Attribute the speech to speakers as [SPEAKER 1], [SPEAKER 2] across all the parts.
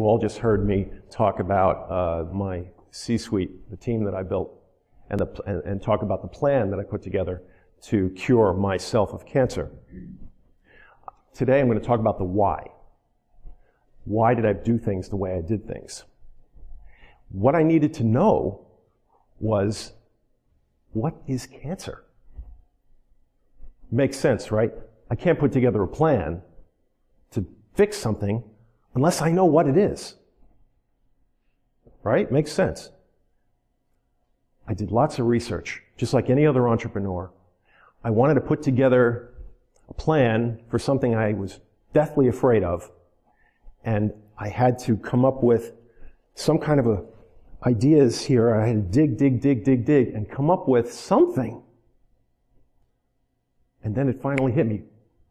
[SPEAKER 1] you all just heard me talk about my C-suite, the team that I built, and talk about the plan that I put together to cure myself of cancer. Today I'm going to talk about the why. Why did I do things the way I did things? What I needed to know was, what is cancer? Makes sense, right? I can't put together a plan to fix something unless I know what it is. Right? Makes sense. I did lots of research, just like any other entrepreneur. I wanted to put together a plan for something I was deathly afraid of, and I had to come up with some kind of ideas here. I had to dig, and come up with something. And then it finally hit me.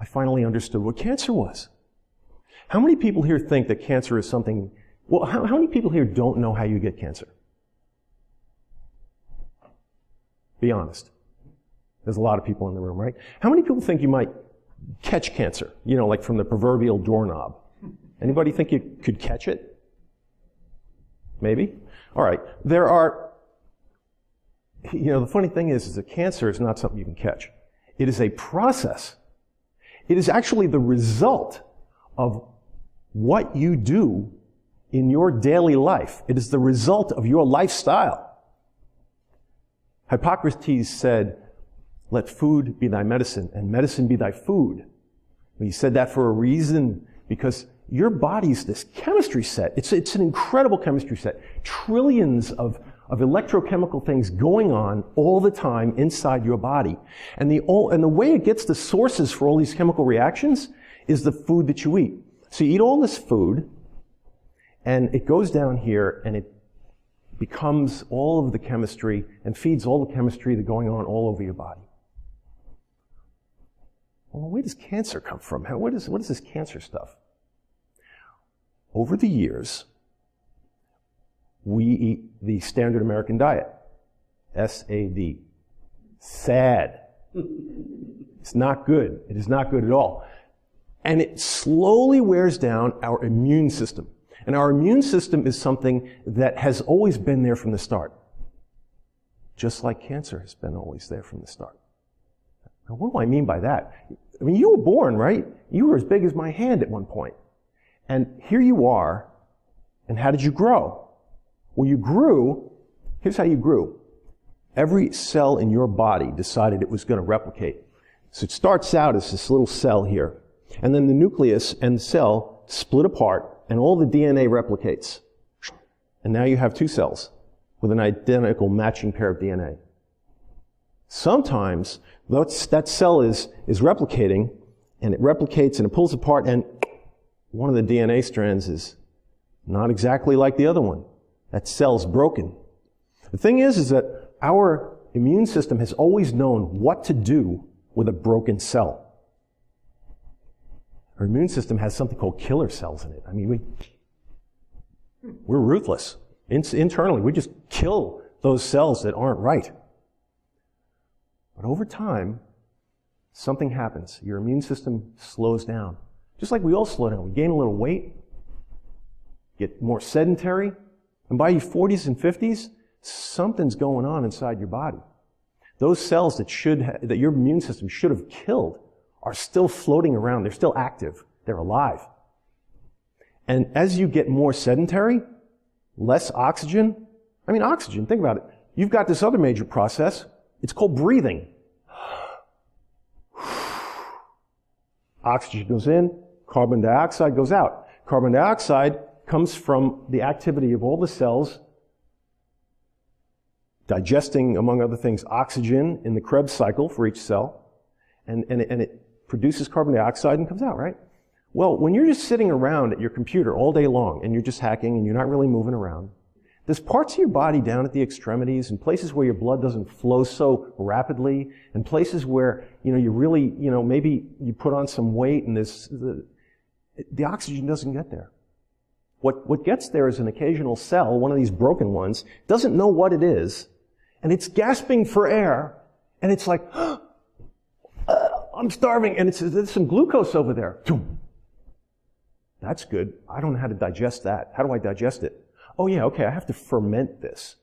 [SPEAKER 1] I finally understood what cancer was. How many people here think that cancer is something... Well, how many people here don't know how you get cancer? Be honest. There's a lot of people in the room, right? How many people think you might catch cancer? You know, like from the proverbial doorknob. Anybody think you could catch it? Maybe? All right. There are... the funny thing is that cancer is not something you can catch. It is a process. It is actually the result of what you do in your daily life. It is the result of your lifestyle. Hippocrates said, "Let food be thy medicine, and medicine be thy food." He said that for a reason, because your body's this chemistry set. It's an incredible chemistry set. Trillions of electrochemical things going on all the time inside your body. And the way it gets the sources for all these chemical reactions is the food that you eat. So you eat all this food, and it goes down here, and it becomes all of the chemistry and feeds all the chemistry that's going on all over your body. Well, where does cancer come from? What is this cancer stuff? Over the years, we eat the standard American diet. SAD. SAD. It's not good. It is not good at all. And it slowly wears down our immune system. And our immune system is something that has always been there from the start. Just like cancer has been always there from the start. Now, what do I mean by that? I mean, you were born, right? You were as big as my hand at one point. And here you are, and how did you grow? Well, you grew, here's how you grew. Every cell in your body decided it was going to replicate. So it starts out as this little cell here. And then the nucleus and the cell split apart, and all the DNA replicates. And now you have two cells with an identical matching pair of DNA. Sometimes that cell is replicating, and it replicates and it pulls apart, and one of the DNA strands is not exactly like the other one. That cell's broken. The thing is that our immune system has always known what to do with a broken cell. Our immune system has something called killer cells in it. I mean, we're ruthless. Internally, we just kill those cells that aren't right. But over time, something happens. Your immune system slows down. Just like we all slow down. We gain a little weight, get more sedentary, and by your 40s and 50s, something's going on inside your body. Those cells that your immune system should have killed are still floating around. They're still active. They're alive. And as you get more sedentary, less oxygen. I mean, oxygen, think about it. You've got this other major process. It's called breathing. Oxygen goes in, carbon dioxide goes out. Carbon dioxide comes from the activity of all the cells digesting, among other things, oxygen in the Krebs cycle for each cell, and it produces carbon dioxide and comes out, right? Well, when you're just sitting around at your computer all day long and you're just hacking and you're not really moving around, there's parts of your body down at the extremities and places where your blood doesn't flow so rapidly, and places where, you really, maybe you put on some weight and the oxygen doesn't get there. What gets there is an occasional cell, one of these broken ones, doesn't know what it is, and it's gasping for air, and it's like, I'm starving, and there's some glucose over there. That's good. I don't know how to digest that. How do I digest it? Oh yeah, okay, I have to ferment this.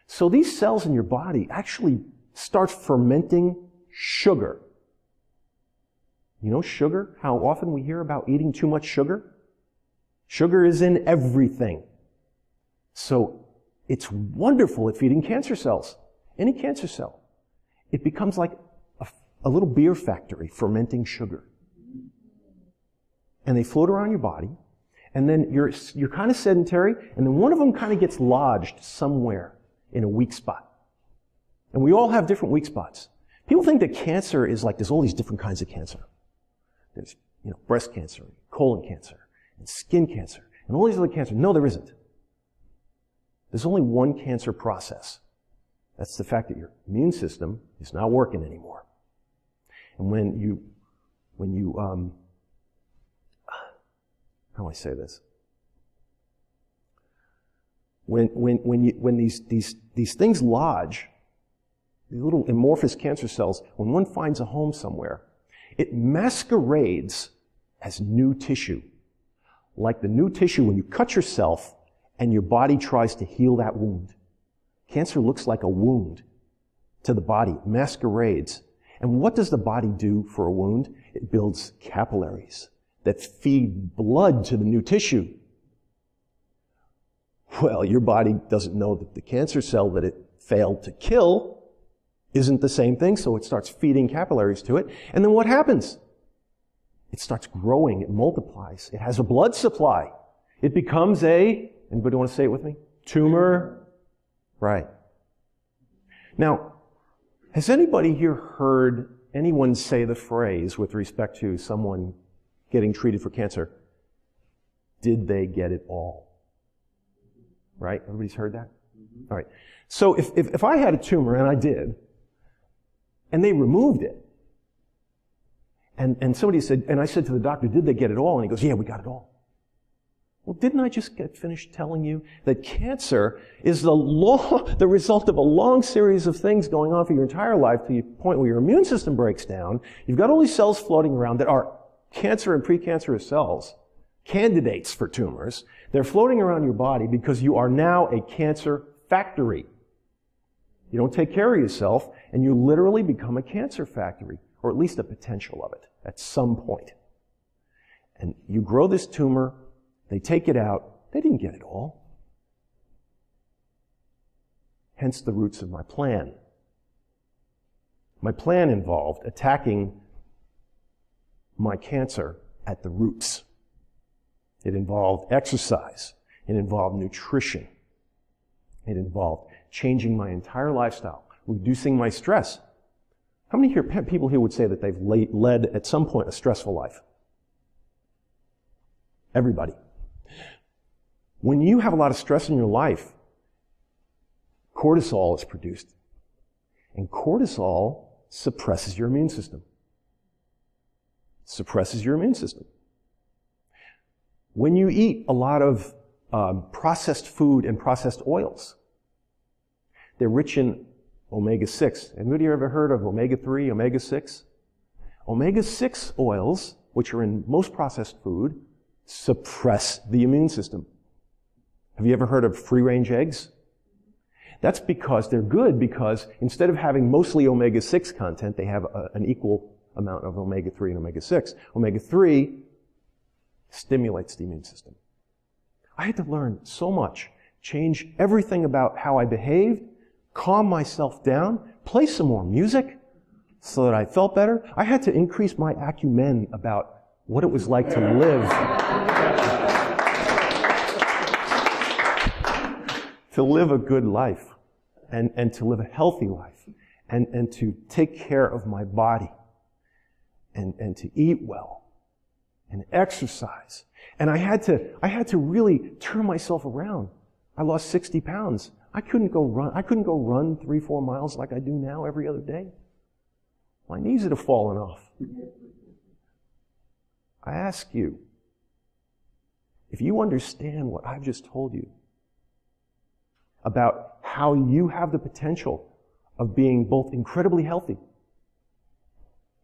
[SPEAKER 1] So these cells in your body actually start fermenting sugar. You know sugar? How often we hear about eating too much sugar? Sugar is in everything. So it's wonderful at feeding cancer cells. Any cancer cell. It becomes like a little beer factory fermenting sugar. And they float around your body, and then you're kind of sedentary, and then one of them kind of gets lodged somewhere in a weak spot. And we all have different weak spots. People think that cancer is like there's all these different kinds of cancer. There's, breast cancer, colon cancer, and skin cancer, and all these other cancers. No, there isn't. There's only one cancer process. That's the fact that your immune system is not working anymore. And when you how do I say this? When these things lodge, these little amorphous cancer cells, when one finds a home somewhere, it masquerades as new tissue. Like the new tissue when you cut yourself and your body tries to heal that wound. Cancer looks like a wound to the body, masquerades. And what does the body do for a wound? It builds capillaries that feed blood to the new tissue. Well, your body doesn't know that the cancer cell that it failed to kill isn't the same thing, so it starts feeding capillaries to it. And then what happens? It starts growing, it multiplies, it has a blood supply. It becomes anybody want to say it with me? Tumor. Right. Now, has anybody here heard anyone say the phrase with respect to someone getting treated for cancer, did they get it all? Right? Everybody's heard that? Mm-hmm. All right. So if I had a tumor, and I did, and they removed it, and somebody said, and I said to the doctor, did they get it all? And he goes, yeah, we got it all. Well, didn't I just get finished telling you that cancer is the result of a long series of things going on for your entire life to the point where your immune system breaks down. You've got all these cells floating around that are cancer and precancerous cells, candidates for tumors. They're floating around your body because you are now a cancer factory. You don't take care of yourself, and you literally become a cancer factory, or at least a potential of it at some point. And you grow this tumor, they take it out, they didn't get it all. Hence the roots of my plan. My plan involved attacking my cancer at the roots. It involved exercise. It involved nutrition. It involved changing my entire lifestyle, reducing my stress. How many people here would say that they've led at some point a stressful life? Everybody. When you have a lot of stress in your life, cortisol is produced. And cortisol suppresses your immune system. Suppresses your immune system. When you eat a lot of processed food and processed oils, they're rich in omega-6. Anybody ever heard of omega-3, omega-6? Omega-6 oils, which are in most processed food, suppress the immune system. Have you ever heard of free-range eggs? That's because they're good, because instead of having mostly omega-6 content, they have an equal amount of omega-3 and omega-6. Omega-3 stimulates the immune system. I had to learn so much, change everything about how I behaved, calm myself down, play some more music so that I felt better. I had to increase my acumen about what it was like to live. To live a good life and to live a healthy life and to take care of my body and to eat well and exercise. And I had to really turn myself around. I lost 60 pounds. I couldn't go run 3-4 miles like I do now every other day. My knees would have fallen off. I ask you, if you understand what I've just told you about how you have the potential of being both incredibly healthy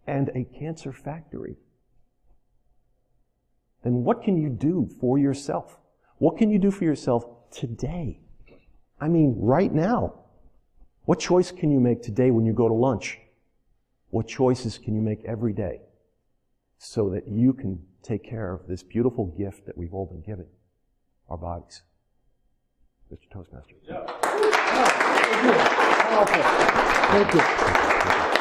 [SPEAKER 1] and a cancer factory, then what can you do for yourself? What can you do for yourself today? I mean, right now. What choice can you make today when you go to lunch? What choices can you make every day so that you can take care of this beautiful gift that we've all been given, our bodies? Mr. Toastmaster.
[SPEAKER 2] Yeah. Oh, thank you. Thank you.